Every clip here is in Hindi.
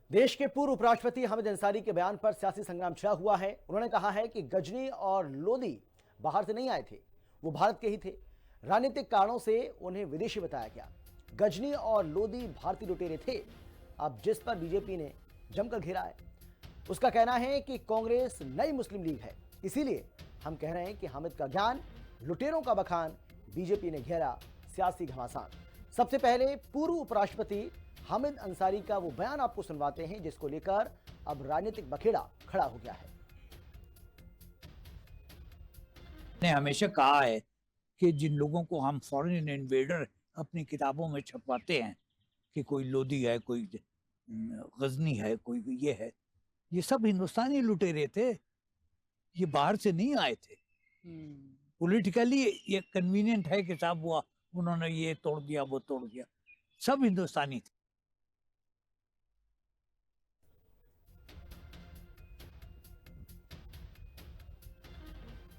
देश के पूर्व उपराष्ट्रपति हामिद अंसारी के बयान पर सियासी संग्राम छिड़ा हुआ है। उन्होंने कहा है कि गजनी और लोधी बाहर से नहीं आए थे, वो भारत के ही थे। राजनीतिक कारणों से उन्हें विदेशी बताया गया। गजनी और लोधी भारतीय लुटेरे थे, अब जिस पर बीजेपी ने जमकर घेरा है। उसका कहना है कि कांग्रेस नई मुस्लिम लीग है, इसीलिए हम कह रहे हैं कि हामिद का ज्ञान, लुटेरों का बखान, बीजेपी ने घेरा सियासी घमासान। सबसे पहले पूर्व उपराष्ट्रपति हामिद अंसारी का वो बयान आपको सुनवाते हैं जिसको लेकर अब राजनीतिक बखेड़ा खड़ा हो गया है। ने हमेशा कहा है कि जिन लोगों को हम फॉरेन इन्वेडर अपनी किताबों में छपवाते हैं कि कोई लोधी है, कोई गजनी है, कोई ये है, ये सब हिंदुस्तानी लुटेरे थे, ये बाहर से नहीं आए थे। पॉलिटिकली ये कन्वीनियंट है कि साहब हुआ उन्होंने ये तोड़ दिया, वो तोड़ दिया, सब हिंदुस्तानी थे।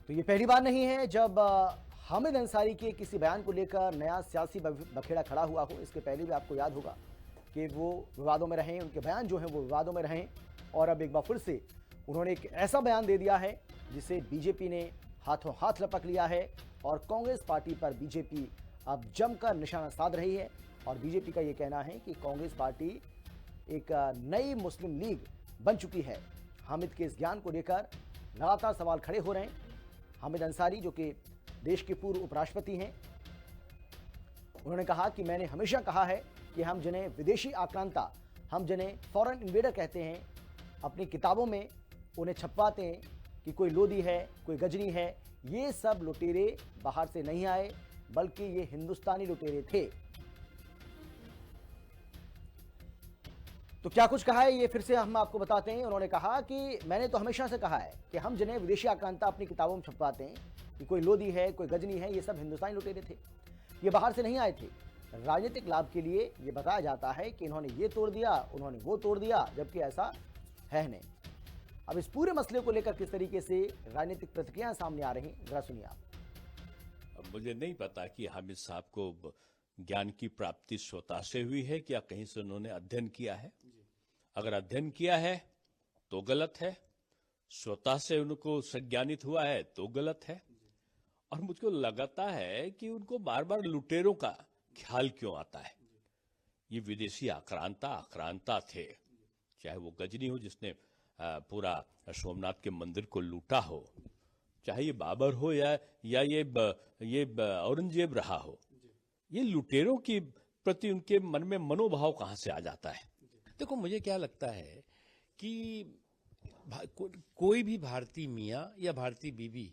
तो ये पहली बार नहीं है जब हामिद अंसारी के किसी बयान को लेकर नया सियासी बखेड़ा खड़ा हुआ हो। इसके पहले भी आपको याद होगा कि वो विवादों में रहे, उनके बयान जो हैं वो विवादों में रहे, और अब एक बार फिर से उन्होंने एक ऐसा बयान दे दिया है जिसे बीजेपी ने हाथों हाथ लपक लिया है, और कांग्रेस पार्टी पर बीजेपी अब जमकर निशाना साध रही है। और बीजेपी का ये कहना है कि कांग्रेस पार्टी एक नई मुस्लिम लीग बन चुकी है। हामिद के इस ज्ञान को लेकर लगातार सवाल खड़े हो रहे हैं। हामिद अंसारी जो कि देश के पूर्व उपराष्ट्रपति हैं, उन्होंने कहा कि मैंने हमेशा कहा है कि हम जिन्हें विदेशी आक्रांता, हम जिन्हें फॉरेन इन्वेडर कहते हैं, अपनी किताबों में उन्हें छपवाते हैं कि कोई लोधी है, कोई गजनी है, ये सब लुटेरे बाहर से नहीं आए, बल्कि ये हिंदुस्तानी लुटेरे थे। तो क्या कुछ कहा है ये फिर से हम आपको बताते हैं। उन्होंने कहा कि मैंने तो हमेशा से कहा है कि हम जिन्हें विदेशी आक्रांता अपनी किताबों में छपवाते हैं कि कोई लोधी है, कोई गजनी है, ये सब हिंदुस्तानी लुटेरे थे, ये बाहर से नहीं आए थे। राजनीतिक लाभ के लिए ये बताया जाता है कि इन्होंने ये तोड़ दिया, उन्होंने वो तोड़ दिया, जबकि ऐसा है नहीं। अब इस पूरे मसले को लेकर किस तरीके से राजनीतिक प्रतिक्रियाएं सामने आ रही, जरा सुनिए आप। मुझे नहीं पता कि हामिद साहब को ज्ञान की प्राप्ति स्वतः से हुई है कि या कहीं से उन्होंने अध्ययन किया है। अगर अध्ययन किया है तो गलत है, स्वतः से उनको संज्ञानित हुआ है तो गलत है। और मुझको लगता है कि उनको बार बार लुटेरों का ख्याल क्यों आता है। ये विदेशी आक्रांता थे, चाहे वो गजनी हो जिसने पूरा सोमनाथ के मंदिर को लूटा हो, चाहे ये बाबर हो या ये औरंगजेब रहा हो। ये लुटेरों की प्रति उनके मन में मनोभाव कहां से आ जाता है। देखो, मुझे क्या लगता है कि कोई भी भारतीय मियाँ या भारतीय बीबी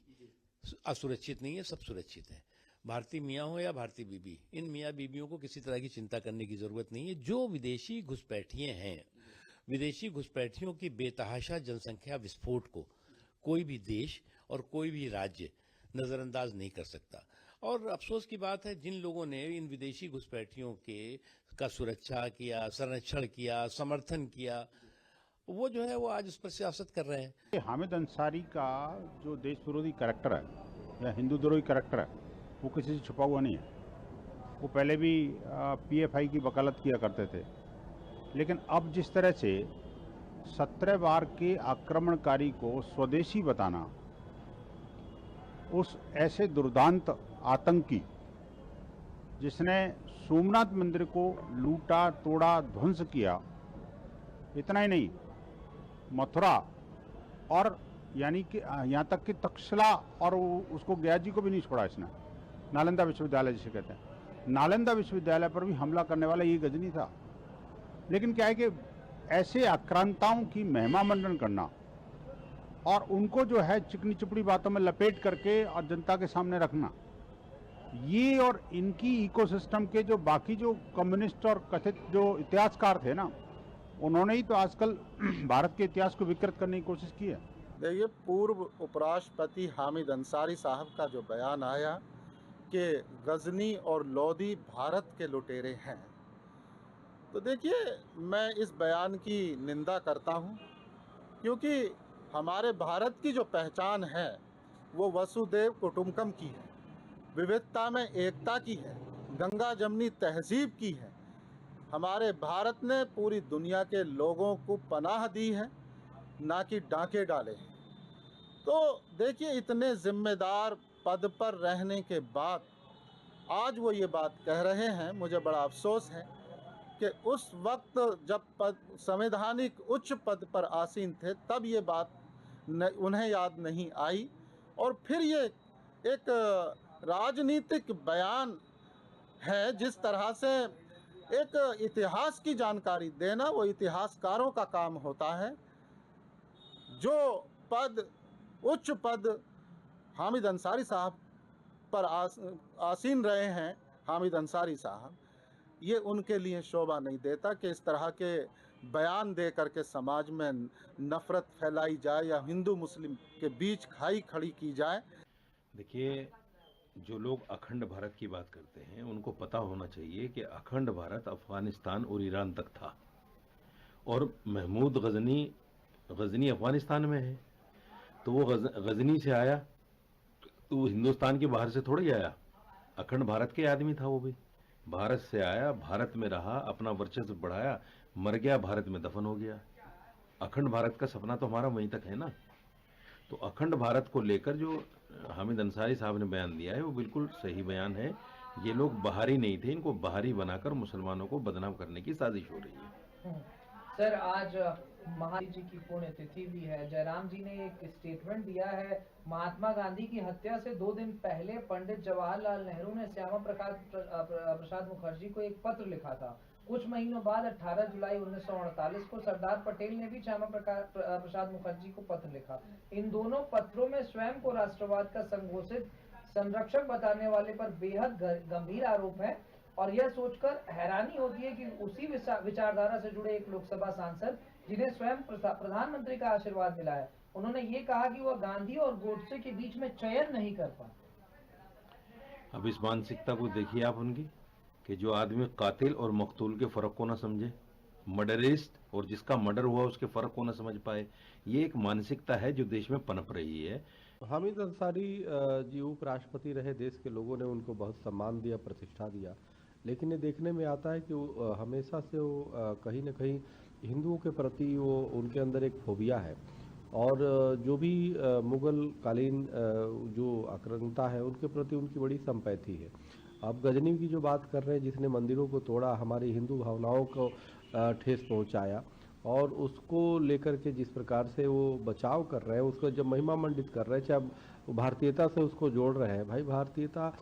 असुरक्षित नहीं है, सब सुरक्षित है। भारतीय मियाँ हो या भारतीय बीबी, इन मियाँ बीबियों को किसी तरह की चिंता करने की जरूरत नहीं है। जो विदेशी घुसपैठिए हैं, विदेशी घुसपैठियों की बेतहाशा जनसंख्या विस्फोट को कोई भी देश और कोई भी राज्य नजरअंदाज नहीं कर सकता। और अफसोस की बात है, जिन लोगों ने इन विदेशी घुसपैठियों का सुरक्षा किया, संरक्षण किया, समर्थन किया, वो जो है वो आज उस पर सियासत कर रहे हैं। हामिद अंसारी का जो देश विरोधी कैरेक्टर है या हिंदू द्रोही कैरेक्टर है, वो किसी से छुपा हुआ नहीं है। वो पहले भी पीएफआई की वकालत किया करते थे, लेकिन अब जिस तरह से 17 बार के आक्रमणकारी को स्वदेशी बताना, उस ऐसे दुर्दांत आतंकी जिसने सोमनाथ मंदिर को लूटा, तोड़ा, ध्वंस किया, इतना ही नहीं, मथुरा और यानी कि यहाँ तक कि तक्षशिला और उसको गया जी को भी नहीं छोड़ा इसने। नालंदा विश्वविद्यालय जिसे कहते हैं, नालंदा विश्वविद्यालय पर भी हमला करने वाला ये गजनी था। लेकिन क्या है कि ऐसे आक्रांताओं की महिमा मंडन करना और उनको जो है चिकनी चुपड़ी बातों में लपेट करके और जनता के सामने रखना, ये और इनकी इकोसिस्टम के जो बाकी जो कम्युनिस्ट और कथित जो इतिहासकार थे ना, उन्होंने ही तो आजकल भारत के इतिहास को विकृत करने की कोशिश की है। देखिए, पूर्व उपराष्ट्रपति हामिद अंसारी साहब का जो बयान आया कि गजनी और लोधी भारत के लुटेरे हैं, तो देखिए, मैं इस बयान की निंदा करता हूं, क्योंकि हमारे भारत की जो पहचान है वो वसुदेव कुटुंबकम की है, विविधता में एकता की है, गंगा जमनी तहजीब की है। हमारे भारत ने पूरी दुनिया के लोगों को पनाह दी है, ना कि डांके डाले हैं। तो देखिए, इतने जिम्मेदार पद पर रहने के बाद आज वो ये बात कह रहे हैं। मुझे बड़ा अफसोस है कि उस वक्त जब संवैधानिक उच्च पद पर आसीन थे तब ये बात उन्हें याद नहीं आई, और फिर ये एक राजनीतिक बयान है। जिस तरह से एक इतिहास की जानकारी देना वो इतिहासकारों का काम होता है। जो पद, उच्च पद हामिद अंसारी साहब पर आसीन रहे हैं, हामिद अंसारी साहब, ये उनके लिए शोभा नहीं देता कि इस तरह के बयान दे करके समाज में नफरत फैलाई जाए या हिंदू मुस्लिम के बीच खाई खड़ी की जाए। देखिए, जो लोग अखंड भारत की बात करते हैं उनको पता होना चाहिए कि अखंड भारत अफगानिस्तान और ईरान तक था, और महमूद गजनी अफगानिस्तान में है। तो वो गजनी से आया तो वो हिंदुस्तान के बाहर से थोड़ी आया, अखंड भारत के आदमी था। वो भी भारत से आया, भारत में रहा, अपना वर्चस्व बढ़ाया, मर गया, भारत में दफन हो गया। अखंड भारत का सपना तो हमारा वहीं तक है ना। तो अखंड भारत को लेकर जो हामिद अंसारी साहब ने बयान दिया है वो बिल्कुल सही बयान है। ये लोग बाहरी नहीं थे, इनको बाहरी बनाकर मुसलमानों को बदनाम करने की साजिश हो रही है। सर, आज महावीर जी की पुण्यतिथि भी है। जयराम जी ने एक स्टेटमेंट दिया है। महात्मा गांधी की हत्या से 2 दिन पहले पंडित जवाहरलाल नेहरू ने श्यामा प्रसाद मुखर्जी को एक पत्र लिखा था। कुछ महीनों बाद 18 जुलाई 1948 को सरदार पटेल ने भी श्यामा प्रसाद मुखर्जी को पत्र लिखा। इन दोनों पत्रों में स्वयं को राष्ट्रवाद का संघोषित संरक्षक बताने वाले पर बेहद गंभीर आरोप है, और यह सोचकर हैरानी होती है कि उसी विचारधारा से जुड़े एक लोकसभा सांसद जिन्हें स्वयं प्रधानमंत्री का आशीर्वाद मिला है, उन्होंने ये कहा कि वह गांधी और गोडसे के बीच में चयन नहीं कर पाए। अब इस मानसिकता को देखिए आप उनकी, कि जो आदमी कातिल और मकतूल के फर्क को ना समझे, मर्डरिस्ट और जिसका मर्डर हुआ उसके फर्क को ना समझ पाए, ये एक मानसिकता है जो देश में पनप रही है। हामिद अंसारी जी उपराष्ट्रपति रहे, देश के लोगों ने उनको बहुत सम्मान दिया, प्रतिष्ठा दिया, लेकिन ये देखने में आता है कि वो हमेशा से वो कहीं न कहीं हिंदुओं के प्रति वो उनके अंदर एक फोबिया है, और जो भी मुगल कालीन जो आक्रांता है उनके प्रति उनकी बड़ी संपैथी है। अब गजनी की जो बात कर रहे हैं, जिसने मंदिरों को तोड़ा, हमारी हिंदू भावनाओं को ठेस पहुंचाया, और उसको लेकर के जिस प्रकार से वो बचाव कर रहे हैं, उसको जब महिमा मंडित कर रहे हैं, चाहे भारतीयता से उसको जोड़ रहे हैं। भाई, भारतीयता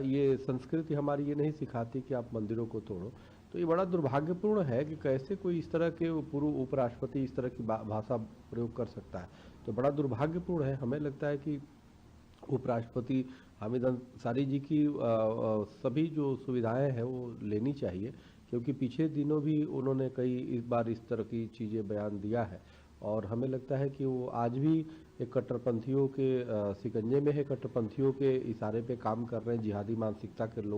ये संस्कृति हमारी ये नहीं सिखाती कि आप मंदिरों को तोड़ो। तो ये बड़ा दुर्भाग्यपूर्ण है कि कैसे कोई इस तरह के पूर्व उपराष्ट्रपति इस तरह की भाषा प्रयोग कर सकता है। तो बड़ा दुर्भाग्यपूर्ण है। हमें लगता है कि उपराष्ट्रपति हामिद अंसारी जी की सभी जो सुविधाएं हैं वो लेनी चाहिए, क्योंकि पिछले दिनों भी उन्होंने कई इस बार इस तरह की चीज़ें बयान दिया है, और हमें लगता है कि वो आज भी एक कट्टरपंथियों के शिकंजे में है, कट्टरपंथियों के इशारे पे काम कर रहे हैं, जिहादी मानसिकता के लोग